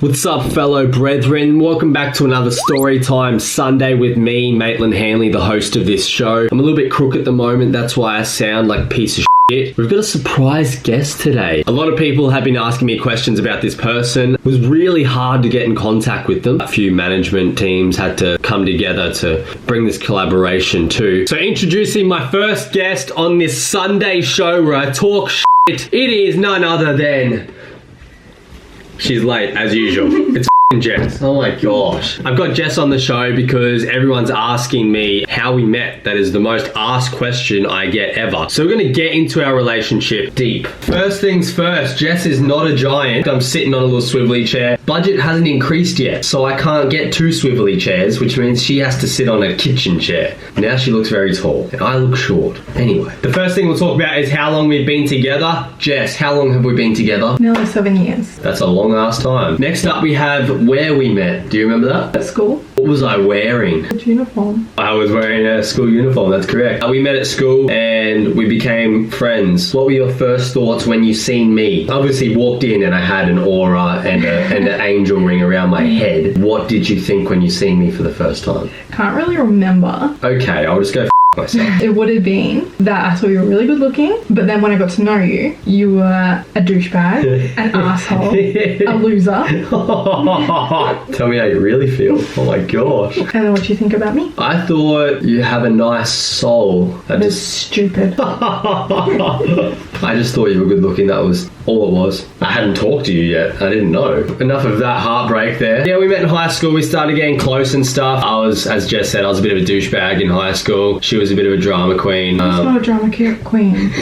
What's up, fellow brethren? Welcome back to another Storytime Sunday with me, Maitland Hanley, the host of this show. I'm a little bit crook at the moment, that's why I sound like a piece of shit. We've got a surprise guest today. A lot of people have been asking me questions about this person. It was really hard to get in contact with them. A few management teams had to come together to bring this collaboration too. So introducing my first guest on this Sunday show where I talk shit, it is none other than... She's late, as usual. It's Jess. Oh my gosh. I've got Jess on the show because everyone's asking me how we met. That is the most asked question I get ever. So we're going to get into our relationship deep. First things first, Jess is not a giant. I'm sitting on a little swivelly chair. Budget hasn't increased yet, so I can't get two swivelly chairs, which means she has to sit on a kitchen chair. Now she looks very tall, and I look short. Anyway, the first thing we'll talk about is how long we've been together. Jess, how long have we been together? Nearly 7 years. That's a long ass time. Next up we have where we met. Do you remember that? At school. What was I wearing? A uniform. I was wearing a school uniform, that's correct. We met at school and we became friends. What were your first thoughts when you seen me? Obviously walked in and I had an aura and an angel ring around my head. What did you think when you seen me for the first time? Can't really remember. Okay, I'll just go myself. It would have been that I thought you were really good looking, but then when I got to know you, you were a douchebag, an asshole, a loser. Tell me how you really feel. Oh my gosh. And then what do you think about me? I thought you have a nice soul. That's stupid. I just thought you were good looking, that was all it was. I hadn't talked to you yet, I didn't know. Enough of that heartbreak there. Yeah, we met in high school, we started getting close and stuff. I was, as Jess said, I was a bit of a douchebag in high school. She was a bit of a drama queen. She's not a drama queen.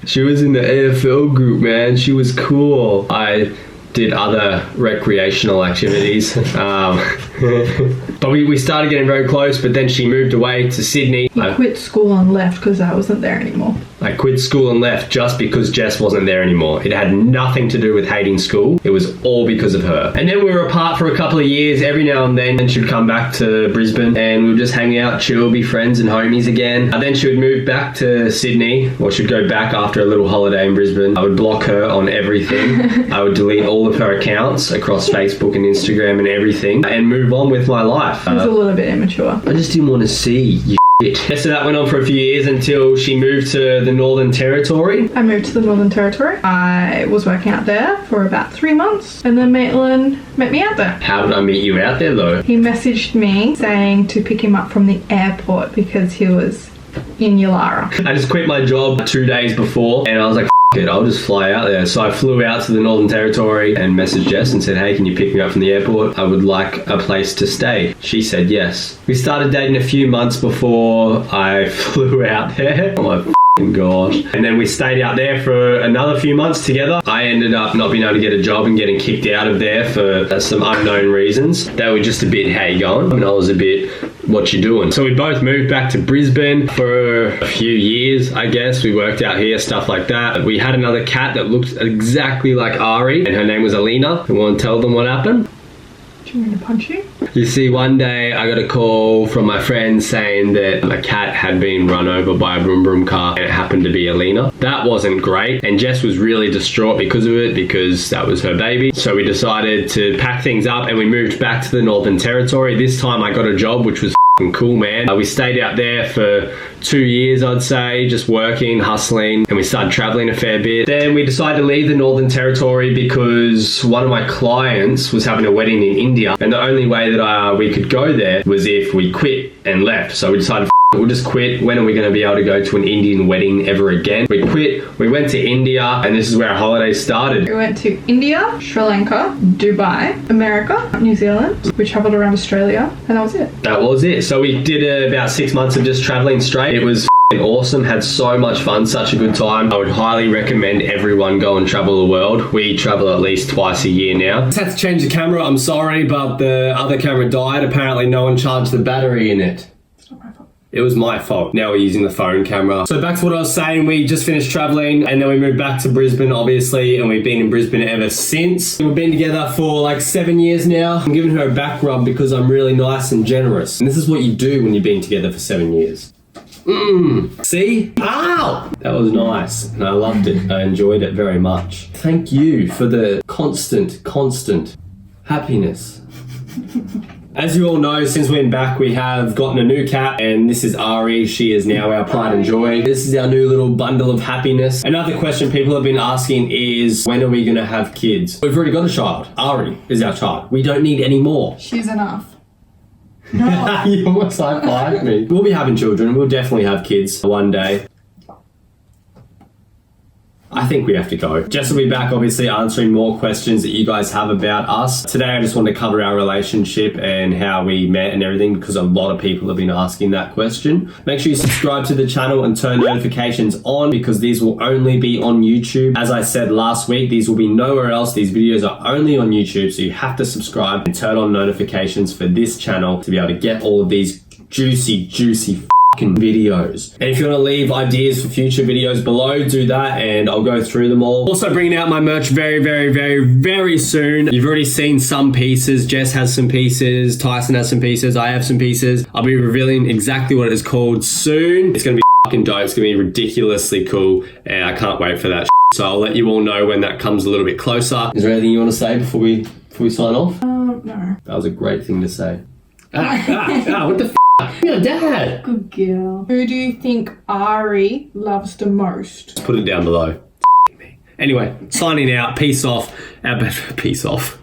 She was in the AFL group, man. She was cool. I did other recreational activities. But we started getting very close, but then she moved away to Sydney. You quit school and left because I wasn't there anymore. I quit school and left just because Jess wasn't there anymore. It had nothing to do with hating school. It was all because of her. And then we were apart for a couple of years. Every now and then she'd come back to Brisbane and we would just hang out, chill, be friends and homies again. And then she would move back to Sydney, or she'd go back after a little holiday in Brisbane. I would block her on everything. I would delete all of her accounts across Facebook and Instagram and everything and move on with my life. It was a little bit immature. I just didn't want to see you. So that went on for a few years until she moved to the Northern Territory. I moved to the Northern Territory. I was working out there for about 3 months and then Maitland met me out there. How did I meet you out there though? He messaged me saying to pick him up from the airport because he was in Yulara. I just quit my job 2 days before and I was like, it, I'll just fly out there. So I flew out to the Northern Territory and messaged Jess and said, hey, can you pick me up from the airport? I would like a place to stay. She said yes. We started dating a few months before I flew out there. Oh my gosh. And then we stayed out there for another few months together. I ended up not being able to get a job and getting kicked out of there for some unknown reasons. They were just a bit, how you going? And I was a bit, what you doing? So we both moved back to Brisbane for a few years, I guess. We worked out here, stuff like that. We had another cat that looked exactly like Ari and her name was Alina. You want to tell them what happened? Do you want me to punch you? You see, one day I got a call from my friend saying that a cat had been run over by a broom broom car and it happened to be Alina. That wasn't great and Jess was really distraught because of it because that was her baby. So we decided to pack things up and we moved back to the Northern Territory. This time I got a job which was cool, man. We stayed out there for 2 years, I'd say, just working, hustling, and we started traveling a fair bit. Then we decided to leave the Northern Territory because one of my clients was having a wedding in India, and the only way that we could go there was if we quit and left. So we decided, we'll just quit. When are we going to be able to go to an Indian wedding ever again? We quit, we went to India, and this is where our holiday started. We went to India, Sri Lanka, Dubai, America, New Zealand. We travelled around Australia, and that was it. That was it. So we did about 6 months of just travelling straight. It was awesome, had so much fun, such a good time. I would highly recommend everyone go and travel the world. We travel at least twice a year now. Just had to change the camera, I'm sorry, but the other camera died. Apparently no one charged the battery in it. It was my fault. Now we're using the phone camera. So back to what I was saying, we just finished traveling and then we moved back to Brisbane, obviously, and we've been in Brisbane ever since. We've been together for like 7 years now. I'm giving her a back rub because I'm really nice and generous. And this is what you do when you've been together for 7 years. See? Ow! That was nice. And I loved it. I enjoyed it very much. Thank you for the constant happiness. As you all know, since we're back, we have gotten a new cat, and this is Ari. She is now our pride and joy. This is our new little bundle of happiness. Another question people have been asking is, when are we going to have kids? We've already got a child. Ari is our child. We don't need any more. She's enough. No. You almost high-fived me. We'll be having children. We'll definitely have kids one day. I think we have to go. Jess will be back, obviously, answering more questions that you guys have about us. Today, I just want to cover our relationship and how we met and everything, because a lot of people have been asking that question. Make sure you subscribe to the channel and turn notifications on, because these will only be on YouTube. As I said last week, these will be nowhere else. These videos are only on YouTube, so you have to subscribe and turn on notifications for this channel to be able to get all of these juicy videos. And if you want to leave ideas for future videos below, do that and I'll go through them all. Also bringing out my merch very soon. You've already seen some pieces. Jess has some pieces, Tyson has some pieces, I have some pieces. I'll be revealing exactly what it is called soon. It's gonna be fucking dope. It's gonna be ridiculously cool and I can't wait for that. So I'll let you all know when that comes a little bit closer. Is there anything you want to say before we sign off? No. That was a great thing to say. What the f***? You're a dad. Good girl. Who do you think Ari loves the most? Put it down below. Anyway, signing out. Peace off. Peace off.